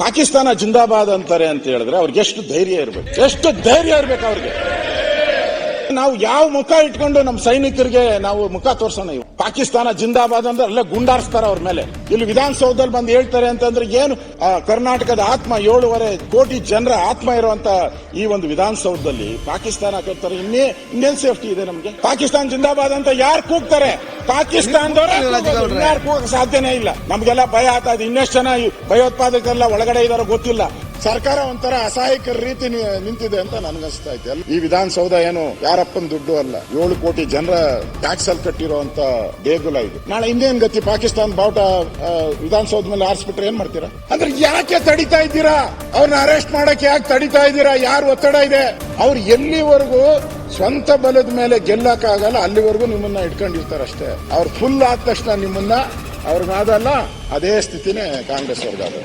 ಪಾಕಿಸ್ತಾನ ಜಿಂದಾಬಾದ್ ಅಂತಾರೆ ಅಂತ ಹೇಳಿದ್ರೆ ಅವ್ರಿಗೆ ಎಷ್ಟು ಧೈರ್ಯ ಇರ್ಬೇಕು, ಎಷ್ಟು ಧೈರ್ಯ ಇರ್ಬೇಕು ಅವ್ರಿಗೆ. ನಾವು ಯಾವ ಮುಖ ಇಟ್ಕೊಂಡು ನಮ್ಮ ಸೈನಿಕರಿಗೆ ನಾವು ಮುಖ ತೋರ್ಸೋಣ? ಇವು ಪಾಕಿಸ್ತಾನ ಜಿಂದಾಬಾದ್ ಅಂದ್ರೆ ಅಲ್ಲೇ ಗುಂಡಾರಿಸ್ತಾರ ಅವ್ರ ಮೇಲೆ. ಇಲ್ಲಿ ವಿಧಾನಸೌಧದಲ್ಲಿ ಬಂದು ಹೇಳ್ತಾರೆ ಅಂತಂದ್ರೆ ಏನು ಕರ್ನಾಟಕದ ಆತ್ಮ, 7.5 ಕೋಟಿ ಜನರ ಆತ್ಮ ಇರುವಂತ ಈ ಒಂದು ವಿಧಾನಸೌಧದಲ್ಲಿ ಪಾಕಿಸ್ತಾನ ಕರ್ತಾರೆ. ಇನ್ನೇನ್ ಸೇಫ್ಟಿ ಇದೆ ನಮ್ಗೆ? ಪಾಕಿಸ್ತಾನ ಜಿಂದಾಬಾದ್ ಅಂತ ಯಾರು ಕೂಗ್ತಾರೆ? ಪಾಕಿಸ್ತಾನದವ್ರು ಯಾರು ಕೂಗಕ್ಕೆ ಸಾಧ್ಯನೇ ಇಲ್ಲ. ನಮ್ಗೆಲ್ಲ ಭಯ ಆಗ್ತಾ ಇದೆ. ಇನ್ನೆಷ್ಟು ಜನ ಭಯೋತ್ಪಾದಕರೆಲ್ಲ ಒಳಗಡೆ ಇದಾರೋ ಗೊತ್ತಿಲ್ಲ. ಸರ್ಕಾರ ಒಂಥರ ಅಸಹಾಯಕರ ರೀತಿ ನಿಂತಿದೆ ಅಂತ ನನ್ಗನ್ಸ್ತಾ ಐತೆ. ಈ ವಿಧಾನಸೌಧ ಏನು ಯಾರಪ್ಪನ ದುಡ್ಡು ಅಲ್ಲ, 7 ಕೋಟಿ ಜನರ ಟ್ಯಾಕ್ಸ್ ಅಲ್ಲಿ ಕಟ್ಟಿರುವಂತ ದೇಗುಲ ಇದು. ನಾಳೆ ಇನ್ನೇನ್ ಗತಿ? ಪಾಕಿಸ್ತಾನ ಬಾವುಟ ವಿಧಾನಸೌಧ ಮೇಲೆ ಆರಿಸ್ಬಿಟ್ರೆ ಏನ್ ಮಾಡ್ತೀರಾ? ಅಂದ್ರೆ ಯಾಕೆ ತಡಿತಾ ಇದ್ದೀರಾ? ಅವ್ರನ್ನ ಅರೆಸ್ಟ್ ಮಾಡಕ್ಕೆ ಯಾಕೆ ತಡಿತಾ ಇದ್ದೀರಾ? ಯಾರು ಒತ್ತಡ ಇದೆ? ಅವ್ರು ಎಲ್ಲಿವರೆಗೂ ಸ್ವಂತ ಬಲದ ಮೇಲೆ ಗೆಲ್ಲಕ್ಕಾಗಲ್ಲ ಅಲ್ಲಿವರೆಗೂ ನಿಮ್ಮನ್ನ ಇಟ್ಕೊಂಡಿರ್ತಾರಷ್ಟೇ. ಅವ್ರು ಫುಲ್ ಆದ ತಕ್ಷಣ ನಿಮ್ಮನ್ನ ಅವ್ರಿಗಾದಲ್ಲ, ಅದೇ ಸ್ಥಿತಿನೇ ಕಾಂಗ್ರೆಸ್ ಅವ್ರಿಗಾದ.